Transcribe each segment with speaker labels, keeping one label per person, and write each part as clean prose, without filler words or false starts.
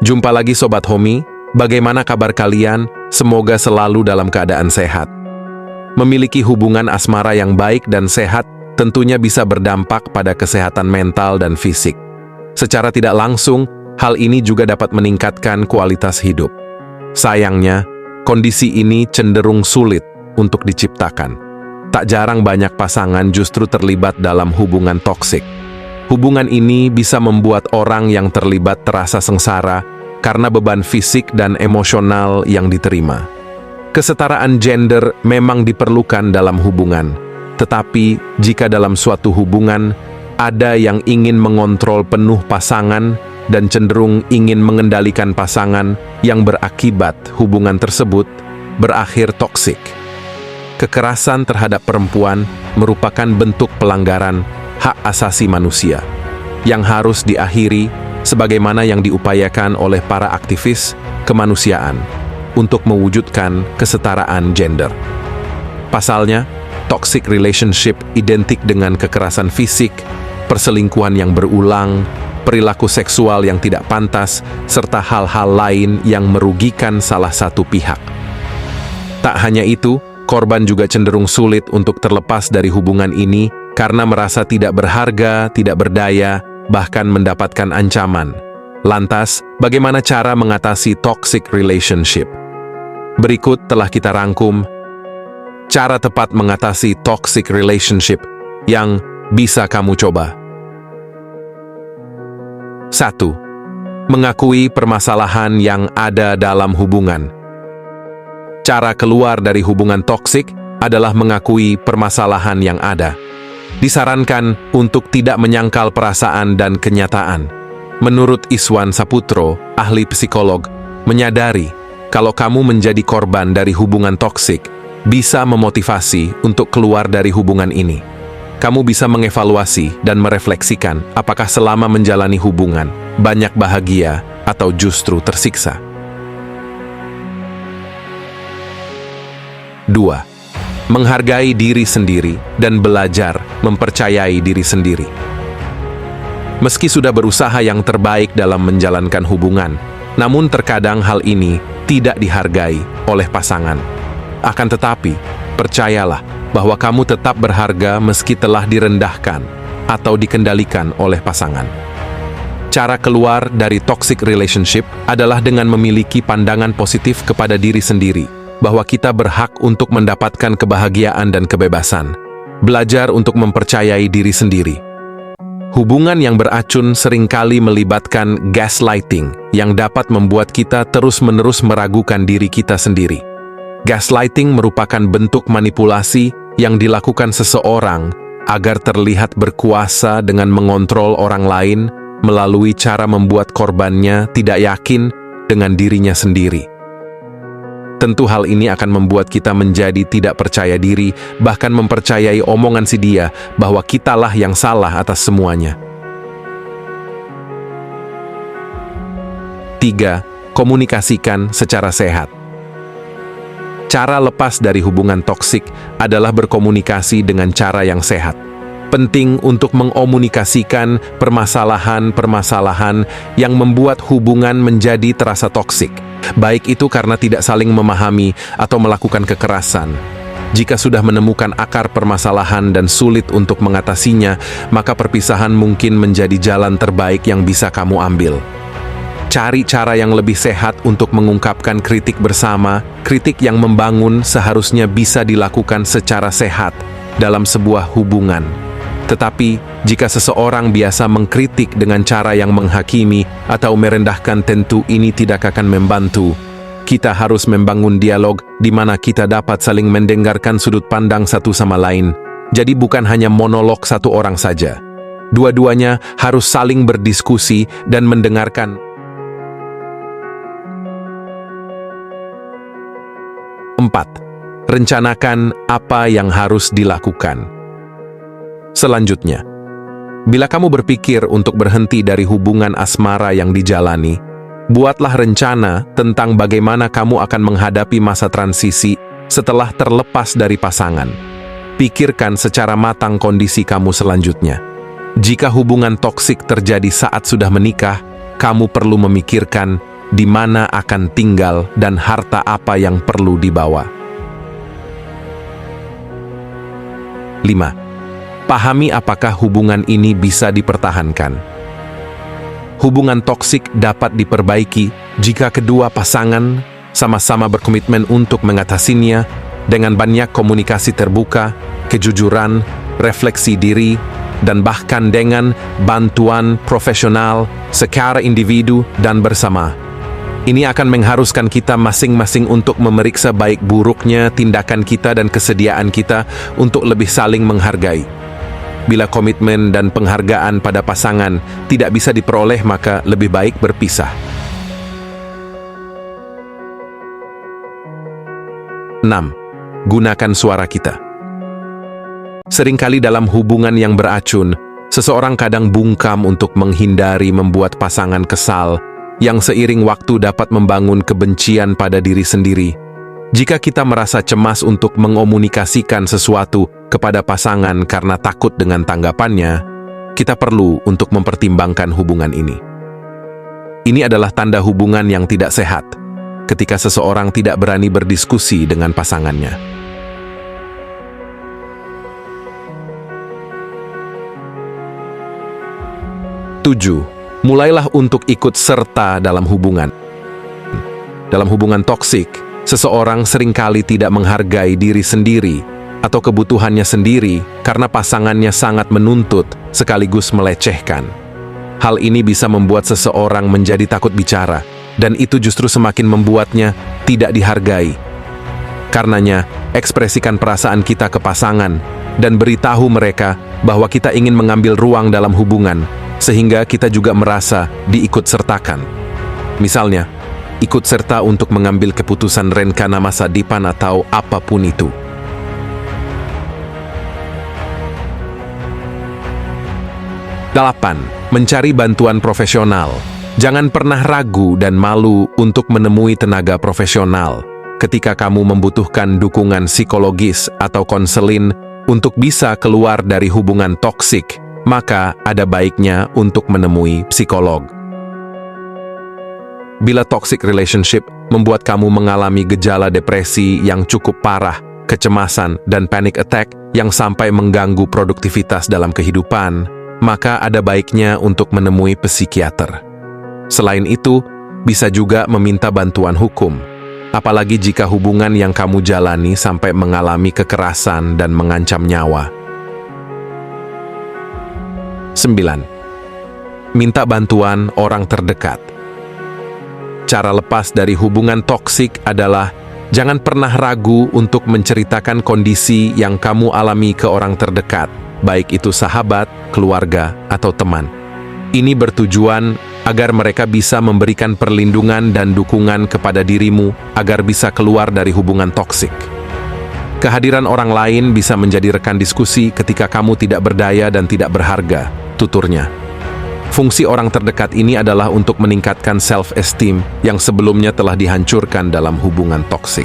Speaker 1: Jumpa lagi Sobat Homi, bagaimana kabar kalian? Semoga selalu dalam keadaan sehat. Memiliki hubungan asmara yang baik dan sehat tentunya bisa berdampak pada kesehatan mental dan fisik. Secara tidak langsung, hal ini juga dapat meningkatkan kualitas hidup. Sayangnya, kondisi ini cenderung sulit untuk diciptakan. Tak jarang banyak pasangan justru terlibat dalam hubungan toksik. Hubungan ini bisa membuat orang yang terlibat terasa sengsara karena beban fisik dan emosional yang diterima. Kesetaraan gender memang diperlukan dalam hubungan, tetapi jika dalam suatu hubungan ada yang ingin mengontrol penuh pasangan dan cenderung ingin mengendalikan pasangan yang berakibat hubungan tersebut berakhir toksik. Kekerasan terhadap perempuan merupakan bentuk pelanggaran hak asasi manusia yang harus diakhiri sebagaimana yang diupayakan oleh para aktivis kemanusiaan untuk mewujudkan kesetaraan gender. Pasalnya, toxic relationship identik dengan kekerasan fisik, perselingkuhan yang berulang, perilaku seksual yang tidak pantas, serta hal-hal lain yang merugikan salah satu pihak. Tak hanya itu, korban juga cenderung sulit untuk terlepas dari hubungan ini karena merasa tidak berharga, tidak berdaya, bahkan mendapatkan ancaman. Lantas, bagaimana cara mengatasi toxic relationship? Berikut telah kita rangkum cara tepat mengatasi toxic relationship yang bisa kamu coba. 1. Mengakui permasalahan yang ada dalam hubungan. Cara keluar dari hubungan toksik adalah mengakui permasalahan yang ada. Disarankan untuk tidak menyangkal perasaan dan kenyataan. Menurut Iswan Saputro, ahli psikolog, menyadari kalau kamu menjadi korban dari hubungan toksik bisa memotivasi untuk keluar dari hubungan ini. Kamu bisa mengevaluasi dan merefleksikan apakah selama menjalani hubungan banyak bahagia atau justru tersiksa. 2. Menghargai diri sendiri dan belajar mempercayai diri sendiri. Meski sudah berusaha yang terbaik dalam menjalankan hubungan, namun terkadang hal ini tidak dihargai oleh pasangan. Akan tetapi, percayalah bahwa kamu tetap berharga meski telah direndahkan atau dikendalikan oleh pasangan. Cara keluar dari toxic relationship adalah dengan memiliki pandangan positif kepada diri sendiri, bahwa kita berhak untuk mendapatkan kebahagiaan dan kebebasan. Belajar untuk mempercayai diri sendiri. Hubungan yang beracun seringkali melibatkan gaslighting yang dapat membuat kita terus-menerus meragukan diri kita sendiri. Gaslighting merupakan bentuk manipulasi yang dilakukan seseorang agar terlihat berkuasa dengan mengontrol orang lain melalui cara membuat korbannya tidak yakin dengan dirinya sendiri. Tentu hal ini akan membuat kita menjadi tidak percaya diri, bahkan mempercayai omongan si dia bahwa kitalah yang salah atas semuanya. 3. Komunikasikan secara sehat. Cara lepas dari hubungan toksik adalah berkomunikasi dengan cara yang sehat. Penting untuk mengomunikasikan permasalahan-permasalahan yang membuat hubungan menjadi terasa toksik, baik itu karena tidak saling memahami atau melakukan kekerasan. Jika sudah menemukan akar permasalahan dan sulit untuk mengatasinya, maka perpisahan mungkin menjadi jalan terbaik yang bisa kamu ambil. Cari cara yang lebih sehat untuk mengungkapkan kritik bersama. Kritik yang membangun seharusnya bisa dilakukan secara sehat dalam sebuah hubungan. Tetapi, jika seseorang biasa mengkritik dengan cara yang menghakimi atau merendahkan, tentu ini tidak akan membantu. Kita harus membangun dialog di mana kita dapat saling mendengarkan sudut pandang satu sama lain. Jadi bukan hanya monolog satu orang saja. Dua-duanya harus saling berdiskusi dan mendengarkan. 4. Rencanakan apa yang harus dilakukan. Selanjutnya, bila kamu berpikir untuk berhenti dari hubungan asmara yang dijalani, buatlah rencana tentang bagaimana kamu akan menghadapi masa transisi setelah terlepas dari pasangan. Pikirkan secara matang kondisi kamu selanjutnya. Jika hubungan toksik terjadi saat sudah menikah, kamu perlu memikirkan di mana akan tinggal dan harta apa yang perlu dibawa. 5. Pahami apakah hubungan ini bisa dipertahankan. Hubungan toksik dapat diperbaiki jika kedua pasangan sama-sama berkomitmen untuk mengatasinya dengan banyak komunikasi terbuka, kejujuran, refleksi diri, dan bahkan dengan bantuan profesional secara individu dan bersama. Ini akan mengharuskan kita masing-masing untuk memeriksa baik buruknya tindakan kita dan kesediaan kita untuk lebih saling menghargai. Bila komitmen dan penghargaan pada pasangan tidak bisa diperoleh, maka lebih baik berpisah. 6. Gunakan suara kita. Seringkali dalam hubungan yang beracun, seseorang kadang bungkam untuk menghindari membuat pasangan kesal, yang seiring waktu dapat membangun kebencian pada diri sendiri. Jika kita merasa cemas untuk mengomunikasikan sesuatu kepada pasangan karena takut dengan tanggapannya, kita perlu untuk mempertimbangkan hubungan ini. Ini adalah tanda hubungan yang tidak sehat, ketika seseorang tidak berani berdiskusi dengan pasangannya. 7. Mulailah untuk ikut serta dalam hubungan. Dalam hubungan toksik, seseorang seringkali tidak menghargai diri sendiri atau kebutuhannya sendiri karena pasangannya sangat menuntut sekaligus melecehkan. Hal ini bisa membuat seseorang menjadi takut bicara, dan itu justru semakin membuatnya tidak dihargai. Karenanya, ekspresikan perasaan kita ke pasangan dan beritahu mereka bahwa kita ingin mengambil ruang dalam hubungan, sehingga kita juga merasa diikut sertakan. Misalnya, ikut serta untuk mengambil keputusan rencana masa depan atau apapun itu. 8. Mencari bantuan profesional. Jangan pernah ragu dan malu untuk menemui tenaga profesional ketika kamu membutuhkan dukungan psikologis atau konselin untuk bisa keluar dari hubungan toksik. Maka ada baiknya untuk menemui psikolog. Bila toxic relationship membuat kamu mengalami gejala depresi yang cukup parah, kecemasan, dan panic attack yang sampai mengganggu produktivitas dalam kehidupan, maka ada baiknya untuk menemui psikiater. Selain itu, bisa juga meminta bantuan hukum, apalagi jika hubungan yang kamu jalani sampai mengalami kekerasan dan mengancam nyawa. 9. Minta bantuan orang terdekat. Cara lepas dari hubungan toksik adalah jangan pernah ragu untuk menceritakan kondisi yang kamu alami ke orang terdekat, baik itu sahabat, keluarga, atau teman. Ini bertujuan agar mereka bisa memberikan perlindungan dan dukungan kepada dirimu agar bisa keluar dari hubungan toksik. Kehadiran orang lain bisa menjadi rekan diskusi ketika kamu tidak berdaya dan tidak berharga, tuturnya. Fungsi orang terdekat ini adalah untuk meningkatkan self-esteem yang sebelumnya telah dihancurkan dalam hubungan toksik.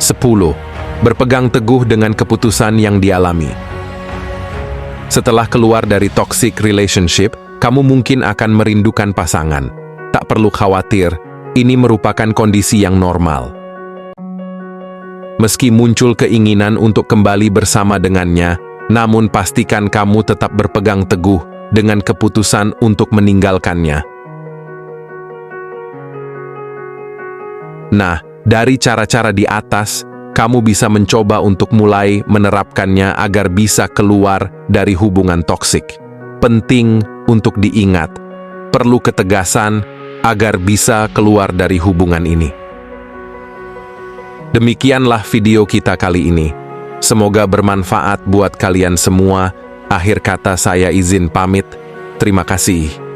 Speaker 1: 10. Berpegang teguh dengan keputusan yang dialami. Setelah keluar dari toxic relationship, kamu mungkin akan merindukan pasangan. Tak perlu khawatir, ini merupakan kondisi yang normal. Meski muncul keinginan untuk kembali bersama dengannya, namun pastikan kamu tetap berpegang teguh dengan keputusan untuk meninggalkannya. Nah, dari cara-cara di atas, kamu bisa mencoba untuk mulai menerapkannya agar bisa keluar dari hubungan toksik. Penting untuk diingat, perlu ketegasan agar bisa keluar dari hubungan ini. Demikianlah video kita kali ini. Semoga bermanfaat buat kalian semua. Akhir kata saya izin pamit. Terima kasih.